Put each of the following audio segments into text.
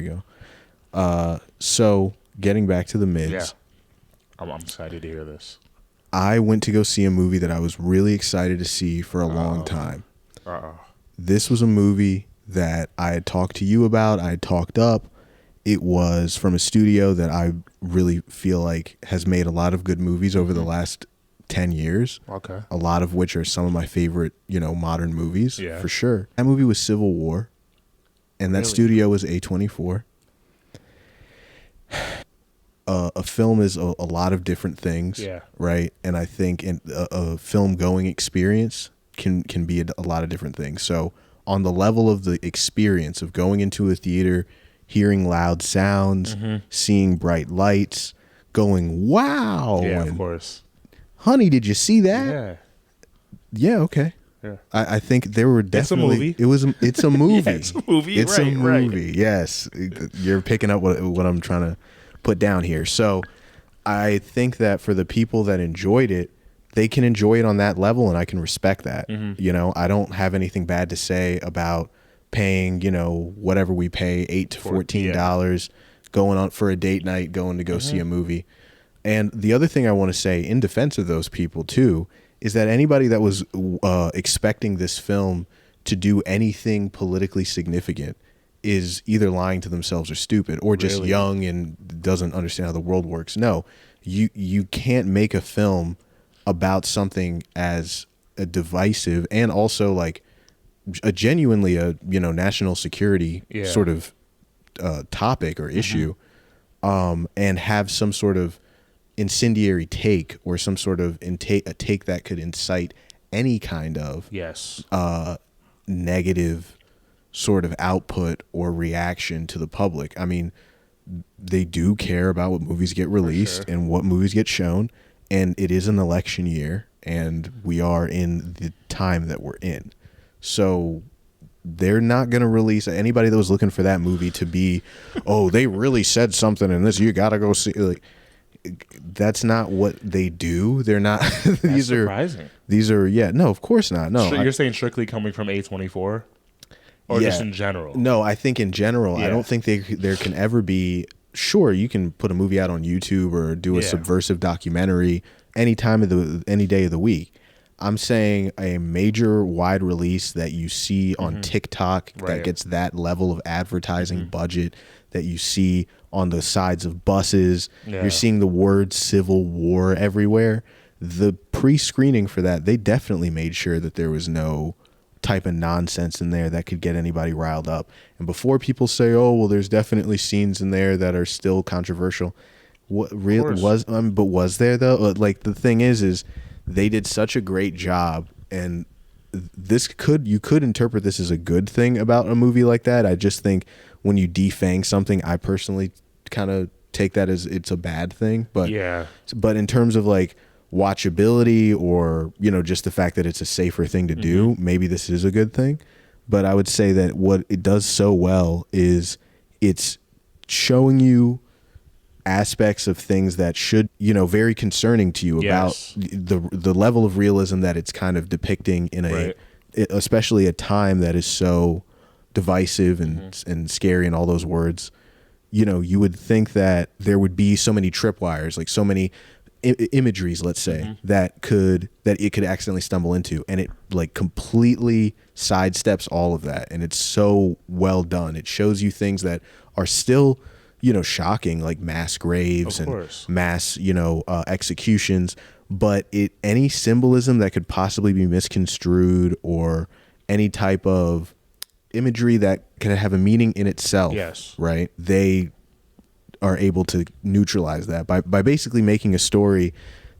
we go. So getting back to the mids. Yeah. I'm excited to hear this. I went to go see a movie that I was really excited to see for a long time. This was a movie that I had talked to you about. I had talked up. It was from a studio that I really feel like has made a lot of good movies over the last 10 years. Okay. A lot of which are some of my favorite, modern movies, Yeah. for sure. That movie was Civil War, and that studio was A24. A film is a lot of different things, right? And I think a film going experience can be a lot of different things. So on the level of the experience of going into a theater, hearing loud sounds, seeing bright lights, going, wow. Yeah, and, of course. Honey, did you see that? Yeah. Yeah, okay. Yeah. I think there were definitely... It's a movie. It's a movie. Yeah, it's a movie. It's a movie, right. yes. You're picking up what I'm trying to put down here. So I think that for the people that enjoyed it, they can enjoy it on that level, and I can respect that. I don't have anything bad to say about paying, whatever we pay, $8 to $14, going on for a date night, going to go see a movie. And the other thing I want to say in defense of those people too is that anybody that was expecting this film to do anything politically significant is either lying to themselves or stupid, or just young and doesn't understand how the world works. No, you can't make a film about something as a divisive and also like a genuinely national security sort of topic or issue, and have some sort of incendiary take or some sort of a take that could incite any kind of negative sort of output or reaction to the public. I mean, they do care about what movies get released and what movies get shown, and it is an election year, and we are in the time that we're in. So they're not going to release anybody that was looking for that movie to be, oh, they really said something in this, you got to go see. Like, that's not what they do. They're not. These are surprising. These are no, of course not. No, you're saying strictly coming from A24, or just in general? No, I think in general. I don't think there can ever be. Sure, you can put a movie out on YouTube or do a subversive documentary any day of the week. I'm saying a major wide release that you see on TikTok that gets that level of advertising budget that you see on the sides of buses. You're seeing the word Civil War everywhere. The pre-screening for that, they definitely made sure that there was no type of nonsense in there that could get anybody riled up. And before people say, oh, well, there's definitely scenes in there that are still controversial. What really was, but was there though? Like, the thing is they did such a great job, and you could interpret this as a good thing about a movie like that. I just think when you defang something, I personally kind of take that as it's a bad thing. But in terms of like watchability or just the fact that it's a safer thing to do, maybe this is a good thing. But I would say that what it does so well is it's showing you aspects of things that should very concerning to you about the level of realism that it's kind of depicting in especially a time that is so divisive and scary and all those words. You would think that there would be so many tripwires, like so many imageries, let's say, that it could accidentally stumble into, and it like completely sidesteps all of that, and it's so well done. It shows you things that are still shocking, like mass graves and mass executions, but any symbolism that could possibly be misconstrued or any type of imagery that can have a meaning in itself, right? They are able to neutralize that by basically making a story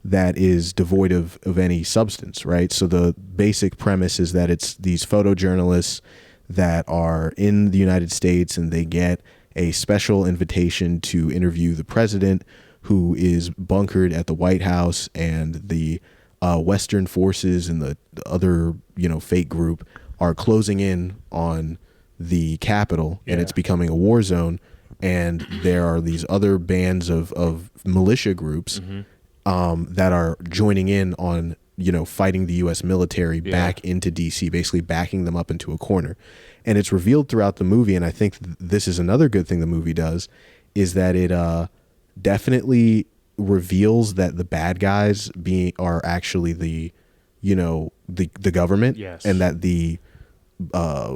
that is devoid of any substance, right? So the basic premise is that it's these photojournalists that are in the United States, and they get a special invitation to interview the president, who is bunkered at the White House, and the Western forces and the other fake group are closing in on the Capitol, and it's becoming a war zone. And there are these other bands of militia groups that are joining in on fighting the U.S. military back into D.C., basically backing them up into a corner. And it's revealed throughout the movie, and I think this is another good thing the movie does, is that it definitely reveals that the bad guys are actually the government, and that the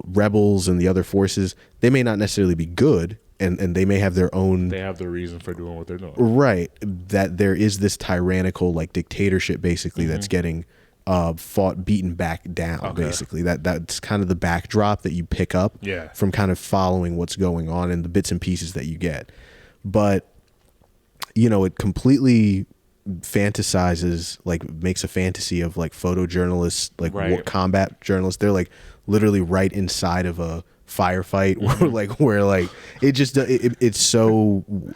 rebels and the other forces, they may not necessarily be good, and they may have their own, they have the reason for doing what they're doing, right? That there is this tyrannical like dictatorship basically that's getting beaten back down. Basically that's kind of the backdrop that you pick up from kind of following what's going on and the bits and pieces that you get. But it completely fantasizes, like makes a fantasy of like photojournalists, like combat journalists. They're like literally right inside of a firefight where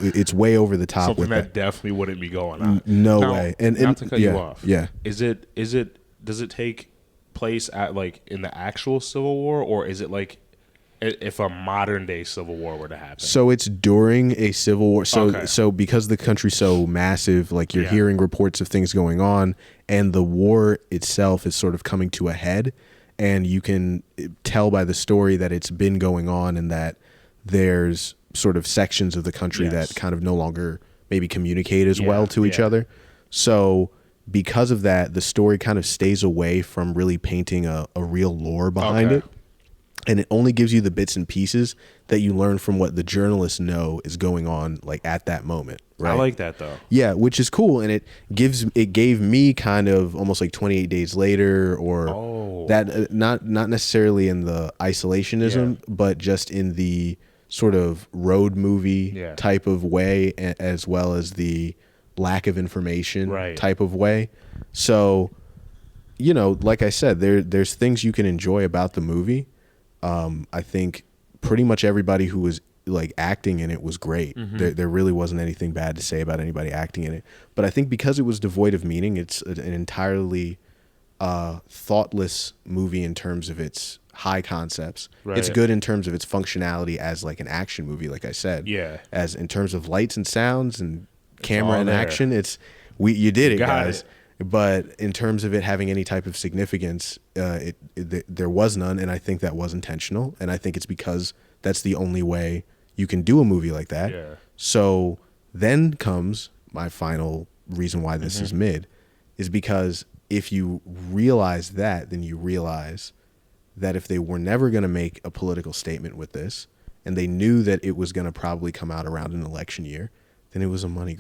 it's way over the top. Something that definitely wouldn't be going on. No way. And not to cut you off. Yeah. Does it take place at like in the actual Civil War, or is it like if a modern day Civil War were to happen? So it's during a Civil War. So because the country's so massive, like you're hearing reports of things going on, and the war itself is sort of coming to a head, and you can tell by the story that it's been going on, and that there's sort of sections of the country that kind of no longer maybe communicate as well to each other. So because of that, the story kind of stays away from really painting a real lore behind it. And it only gives you the bits and pieces that you learn from what the journalists know is going on, like at that moment. Right? I like that though. Yeah, which is cool, and it gave me kind of almost like 28 Days Later, or that not necessarily in the isolationism, but just in the sort of road movie type of way, as well as the lack of information type of way. So, like I said, there's things you can enjoy about the movie. I think pretty much everybody who was like acting in it was great. There really wasn't anything bad to say about anybody acting in it. But I think because it was devoid of meaning, it's an entirely thoughtless movie in terms of its high concepts. It's good in terms of its functionality as like an action movie, like I said. As in terms of lights and sounds and camera and action, you did it, guys. But in terms of it having any type of significance, there was none, and I think that was intentional. And I think it's because that's the only way you can do a movie like that. So then comes my final reason why this is mid, is because if you realize that, then you realize that if they were never going to make a political statement with this, and they knew that it was going to probably come out around an election year, then it was a money grab.